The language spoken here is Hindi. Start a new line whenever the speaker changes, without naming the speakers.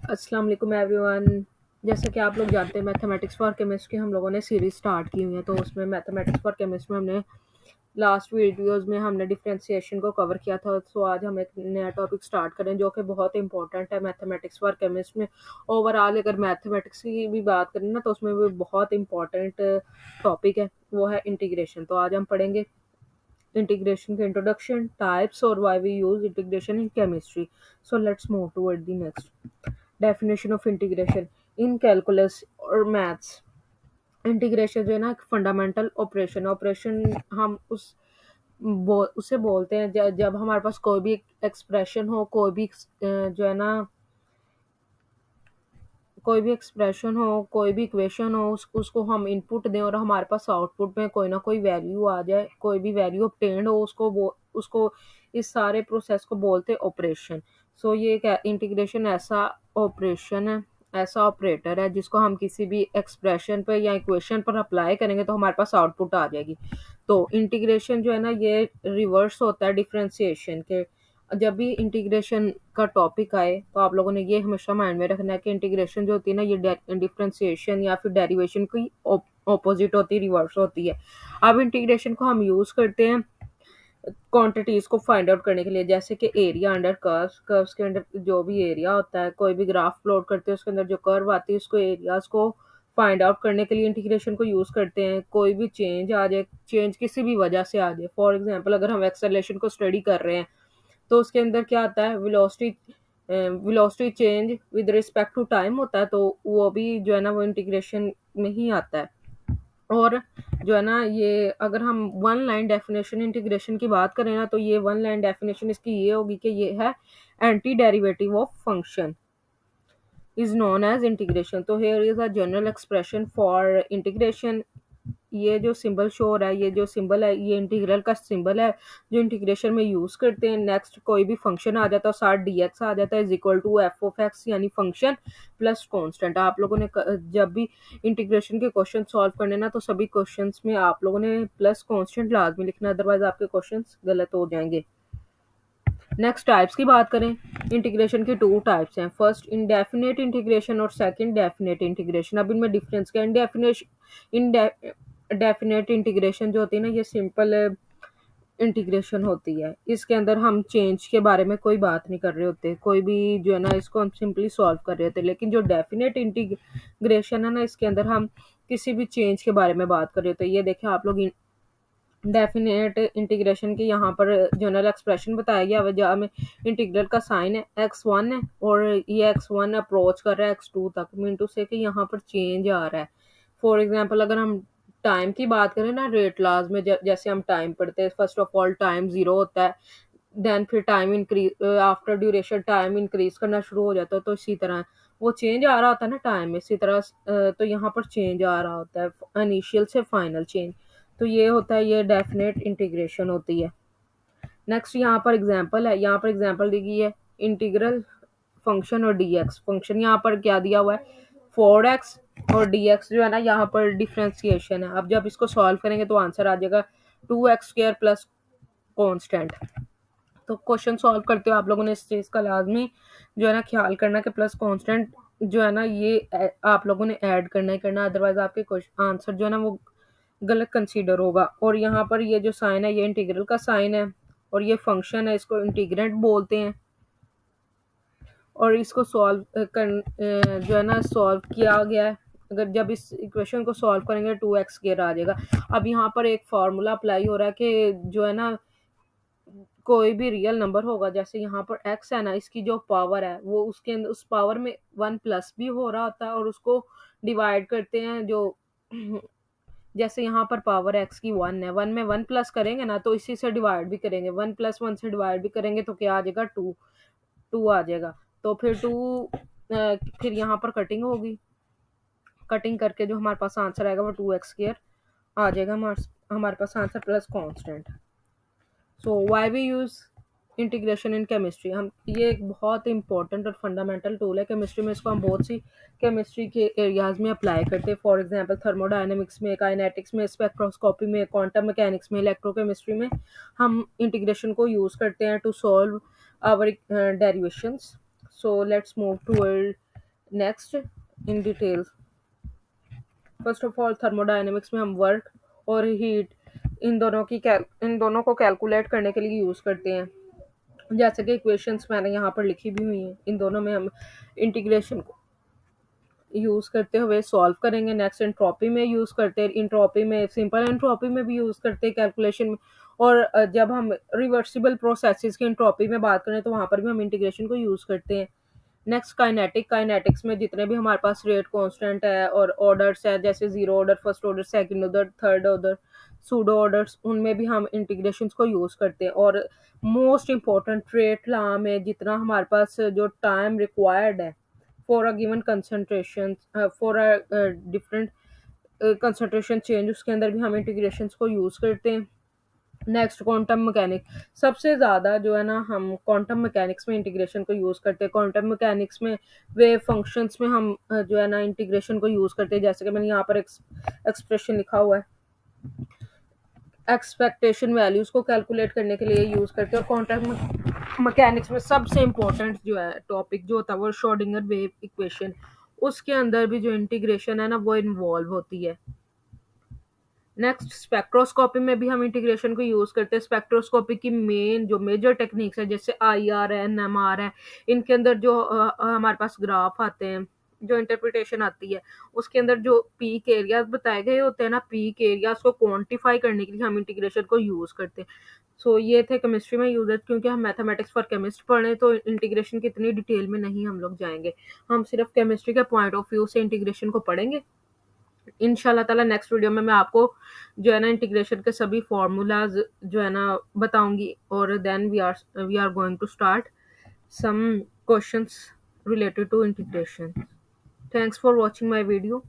अस्सलाम वालेकुम एवरीवन। जैसा कि आप लोग जानते हैं, मैथमेटिक्स फॉर केमिस्ट्री हम लोगों ने सीरीज स्टार्ट की हुई है। तो उसमें मैथमेटिक्स फॉर केमिस्ट्री में हमने लास्ट वीडियोस में हमने डिफरेंशिएशन को कवर किया था। तो आज हम एक नया टॉपिक स्टार्ट करें जो कि बहुत इंपॉर्टेंट है मैथमेटिक्स फॉर केमिस्ट्री में। ओवरऑल अगर मैथमेटिक्स की भी बात करें ना, तो उसमें भी बहुत इंपॉर्टेंट टॉपिक है, वो है इंटीग्रेशन। तो आज हम पढ़ेंगे integration के introduction, types, और why we use integration in chemistry. So let's move toward the next. Definition of integration in calculus और maths. इंटीग्रेशन जो है ना, एक फंडामेंटल ऑपरेशन हम उसे बोलते हैं जब हमारे पास कोई भी एक्सप्रेशन हो, जो है ना, कोई भी एक्सप्रेशन हो, कोई भी इक्वेशन हो, उसको हम इनपुट दें और हमारे पास आउटपुट में कोई ना कोई वैल्यू आ जाए, कोई भी वैल्यू ऑब्टेन्ड हो, उसको इस सारे प्रोसेस को बोलते हैं ऑपरेशन। सो ये एक इंटीग्रेशन ऐसा ऑपरेशन है, ऐसा ऑपरेटर है जिसको हम किसी भी एक्सप्रेशन पर या इक्वेशन पर अप्लाई करेंगे तो हमारे पास आउटपुट आ जाएगी। तो इंटीग्रेशन जो है ना, ये रिवर्स होता है डिफरेंशिएशन के। जब भी इंटीग्रेशन का टॉपिक आए तो आप लोगों ने ये हमेशा माइंड में रखना है कि इंटीग्रेशन जो होती है ना, ये डिफरेंशिएशन या फिर डेरिवेशन की ऑपोजिट होती है, रिवर्स होती है। अब इंटीग्रेशन को हम यूज करते हैं क्वांटिटीज को फाइंड आउट करने के लिए, जैसे कि एरिया अंडर कर्व्स के अंदर जो भी एरिया होता है, कोई भी ग्राफ प्लॉट करते हैं उसके अंदर जो कर्व आती है उसको एरियाज को फाइंड आउट करने के लिए इंटीग्रेशन को यूज करते हैं। कोई भी चेंज आ जाए, चेंज किसी भी वजह से आ जाए, फॉर एग्जांपल अगर हम एक्सेलरेशन को स्टडी कर रहे हैं तो उसके अंदर क्या आता है, velocity change with respect to time होता है, तो वो भी जो है ना वो इंटीग्रेशन में ही आता है। और जो है ना, ये अगर हम वन लाइन डेफिनेशन इंटीग्रेशन की बात करें ना, तो ये वन लाइन डेफिनेशन इसकी ये होगी कि ये है anti derivative of function is known as integration. तो here is a general expression for integration. ये जो सिंबल शो हो रहा है, ये जो सिंबल है, ये इंटीग्रल का सिंबल है जो इंटीग्रेशन में यूज करते हैं। नेक्स्ट कोई भी फंक्शन आ जाता है, साथ dx आ जाता है, is equal to F of X, यानी फंक्शन प्लस कांस्टेंट। आप लोगों ने जब भी इंटीग्रेशन के क्वेश्चन सॉल्व करने ना, तो सभी क्वेश्चंस में आप लोगों ने प्लस कांस्टेंट लाजमी लिखना, अदरवाइज आपके क्वेश्चंस गलत हो जाएंगे। नेक्स्ट टाइप्स की बात करें, इंटीग्रेशन की टू टाइप्स हैं। फर्स्ट इंडेफिनेट इंटीग्रेशन और सेकंड डेफिनेट इंटीग्रेशन। अब इनमें डिफरेंस क्या है? इंडेफिनेट इंटीग्रेशन जो होती है ना, ये सिंपल इंटीग्रेशन होती है। इसके अंदर हम चेंज के बारे में कोई बात नहीं कर रहे होते, कोई भी जो है ना, इसको हम सिंपली सॉल्व कर रहे होते। लेकिन जो डेफिनेट इंटीग्रेशन है ना, इसके अंदर हम किसी भी चेंज के बारे में बात कर रहे होते। ये देखें आप लोग, डेफिनेट इंटीग्रेशन की यहाँ पर जनरल एक्सप्रेशन बताया गया है, जहाँ में इंटीग्रल का साइन है x1 है और ये x1 अप्रोच कर रहा है x2 तक, मीन टू से कि यहाँ पर चेंज आ रहा है। फॉर एग्जांपल अगर हम टाइम की बात करें ना, रेट लॉज में जैसे हम टाइम पढ़ते हैं, first of all time zero होता है, देन फिर time increase, after duration time increase करना शुरू हो जाता है। तो इसी तरह वो चेंज आ रहा होता है ना टाइम में, इसी तरह तो यहाँ पर चेंज आ रहा होता है इनिशियल से फाइनल चेंज। तो ये होता है, ये डेफिनेट इंटीग्रेशन होती है। नेक्स्ट यहाँ पर एग्जांपल है, यहाँ पर एग्जांपल दी गई है इंटीग्रल फंक्शन और dx। फंक्शन यहाँ पर क्या दिया हुआ है, 4x, और dx जो है ना, यहाँ पर डिफरेंशिएशन है। अब जब इसको सॉल्व करेंगे तो आंसर आ जाएगा 2x² प्लस कॉन्स्टेंट। तो क्वेश्चन सॉल्व करते हो आप लोगों ने इस चीज़ का लाजमी जो है ना ख्याल करना कि प्लस कांस्टेंट जो है ना, ये आप लोगों ने ऐड करना ही करना, अदरवाइज आपके क्वेश्चन आंसर जो है ना वो गलत कंसीडर होगा। और यहाँ पर ये जो साइन है, ये इंटीग्रल का साइन है, और ये फंक्शन है, इसको इंटीग्रेंट बोलते हैं। और इसको सॉल्व जो है ना सॉल्व किया गया है। अगर जब इस इक्वेशन को सॉल्व करेंगे 2x² आ जाएगा। अब यहाँ पर एक फार्मूला अप्लाई हो रहा है कि जो है ना, कोई भी रियल नंबर होगा, जैसे यहाँ पर x है ना, इसकी जो पावर है वो उसके अंदर उस पावर में 1 प्लस भी हो रहा होता है, और उसको डिवाइड करते हैं जो जैसे यहाँ पर पावर x की 1 है, 1 में 1 प्लस करेंगे ना तो इसी से डिवाइड भी करेंगे, 1 प्लस 1 से डिवाइड भी करेंगे तो क्या आ जाएगा, 2 आ जाएगा। तो फिर 2 फिर यहाँ पर कटिंग होगी, कटिंग करके जो हमारे पास आंसर आएगा वो 2x² आ जाएगा हमारे पास answer plus constant. So why we use integration in chemistry. हम ये एक बहुत इंपॉर्टेंट और फंडामेंटल टूल है केमिस्ट्री में, इसको हम बहुत सी केमिस्ट्री के एरियाज में अप्लाई करते हैं। फॉर एग्जांपल थर्मोडायनेमिक्स में, काइनेटिक्स में, स्पेक्ट्रोस्कोपी में, क्वांटम मैकेनिक्स में, इलेक्ट्रोकेमिस्ट्री में हम इंटीग्रेशन को यूज करते हैं to solve our derivations. So let's move toward next, in detail, first of all thermodynamics में हम वर्क और हीट इन दोनों को कैलकुलेट करने के लिए यूज़ करते हैं। जैसे कि इक्वेशंस मैंने यहाँ पर लिखी भी हुई हैं, इन दोनों में हम इंटीग्रेशन को यूज़ करते हुए सॉल्व करेंगे। नेक्स्ट, एंट्रोपी में यूज़ करते हैं, इंट्रोपी में सिंपल एंट्रोपी में भी यूज़ करते हैं कैलकुलेशन में। और जब हम रिवर्सिबल प्रोसेसेस की एंट्रोपी में बात करें तो वहाँ पर भी हम इंटीग्रेशन को यूज़ करते हैं। नेक्स्ट, काइनेटिक्स में जितने भी हमारे पास रेट कांस्टेंट है और ऑर्डर्स है, जैसे zero order, first order, second order, third order, pseudo orders, उनमें भी हम इंटीग्रेशंस को यूज़ करते हैं। और मोस्ट इम्पोर्टेंट रेट लॉ में जितना हमारे पास जो टाइम रिक्वायर्ड है for a given concentration, for a different concentration change, उसके अंदर भी हम इंटीग्रेशंस को यूज़ करते हैं। नेक्स्ट, क्वांटम मैकेनिक्स, सबसे ज़्यादा जो है ना हम क्वांटम मैकेनिक्स में इंटीग्रेशन को यूज़ करते हैं। क्वांटम मैकेनिक्स में वेव फंक्शंस में हम जो है ना इंटीग्रेशन को यूज़ करते हैं, जैसे कि मैंने यहाँ पर एक्सप्रेशन लिखा हुआ है, एक्सपेक्टेशन वैल्यूज़ को कैलकुलेट करने के लिए यूज़ करते हैं। और क्वांटम मैकेनिक्स में सबसे इम्पोर्टेंट जो है टॉपिक जो होता है वो श्रोडिंगर वेव इक्वेशन, उसके अंदर भी जो इंटीग्रेशन है ना वो इन्वॉल्व होती है। नेक्स्ट, स्पेक्ट्रोस्कोपी में भी हम इंटीग्रेशन को यूज़ करते हैं। स्पेक्ट्रोस्कोपी की मेन जो मेजर टेक्निक्स है, जैसे IR है, NMR है, इनके अंदर जो हमारे पास ग्राफ आते हैं, जो इंटरप्रिटेशन आती है, उसके अंदर जो पीक एरियाज बताए गए होते हैं ना, पीक एरियाज को क्वांटिफाई करने के लिए हम इंटीग्रेशन को यूज़ करते हैं। सो ये थे केमिस्ट्री में यूजेस, क्योंकि हम मैथमेटिक्स फॉर केमिस्ट पढ़ें तो इंटीग्रेशन की इतनी डिटेल में नहीं हम लोग जाएंगे, हम सिर्फ केमिस्ट्री के पॉइंट ऑफ व्यू से इंटीग्रेशन को पढ़ेंगे। इंशाल्लाह ताला नेक्स्ट वीडियो में मैं आपको जो है ना इंटीग्रेशन के सभी फार्मूलाज जो है ना बताऊंगी, और then we are going to start some questions related to integration. Thanks for watching my video.